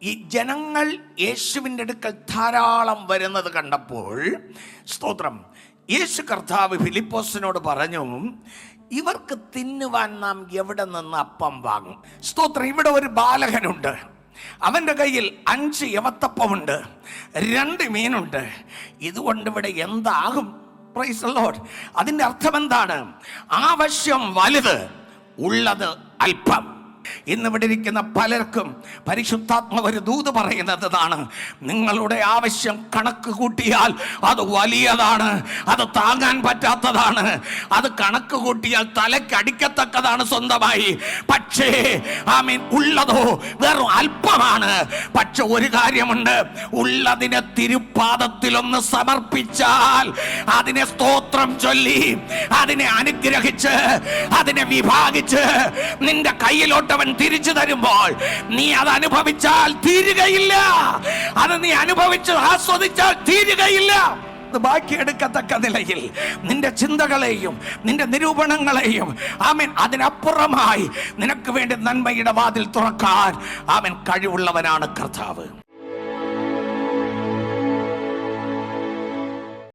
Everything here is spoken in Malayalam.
ഈ ജനങ്ങൾ യേശുവിൻ്റെ അടുക്കൽ ധാരാളം വരുന്നത് കണ്ടപ്പോൾ, സ്തോത്രം, യേശു കർത്താവ് ഫിലിപ്പോസിനോട് പറഞ്ഞു, ഇവർക്ക് തിന്നുവാൻ നാം എവിടെ നിന്ന് അപ്പം വാങ്ങും? സ്തോത്രം. ഇവിടെ ഒരു ബാലകനുണ്ട്, അവൻ്റെ കയ്യിൽ 5 യവത്തപ്പമുണ്ട്, 2 മീനുണ്ട്. ഇതുകൊണ്ട് ഇവിടെ എന്താകും? Praise the Lord. അതിൻ്റെ അർത്ഥം എന്താണ്? ആവശ്യം വലുത്, ഉള്ളത് അല്പം. ഇന്നിവിടെ ഇരിക്കുന്ന പലർക്കും പരിശുദ്ധാത്മാവ് ഒരു ദൂത് പറയുന്നതാണ്, നിങ്ങളുടെ ആവശ്യം കണക്ക് കൂട്ടിയാൽ അത് വലിയതാണ്, അത് താങ്ങാൻ പറ്റാത്തതാണ്, അത് കണക്ക് കൂട്ടിയാൽ തലക്കടിക്കത്തക്കതാണ് സ്വന്തമായി. പക്ഷേ ആമീൻ, ഉള്ളതോ വെറും അല്പമാണ്. പക്ഷെ ഒരു കാര്യമുണ്ട്, ഉള്ളതിനെ തിരുപ്പാദത്തിലൊന്ന് സമർപ്പിച്ചാൽ, അതിനെ സ്തോത്രം ചൊല്ലി, അതിനെ അനുഗ്രഹിച്ച്, അതിനെ വിഭാഗിച്ച് നിന്റെ കയ്യിലോട്ട് അവൻ തിരിച്ചു തരുമ്പോൾ നീ അത് അനുഭവിച്ചാൽ തീരുകയില്ല. അത് നീ അനുഭവിച്ച് ആസ്വദിച്ചാൽ തീരുകയില്ല. ബാക്കിയെടുക്കത്തക്ക നിലയിൽ നിന്റെ ചിന്തകളെയും നിന്റെ നിരൂപണങ്ങളെയും ആമേൻ അതിനപ്പുറമായി നിനക്ക് വേണ്ടി നന്മയുടെ വാതിൽ തുറക്കാൻ ആമേൻ കഴിവുള്ളവനാണ് കർത്താവ്.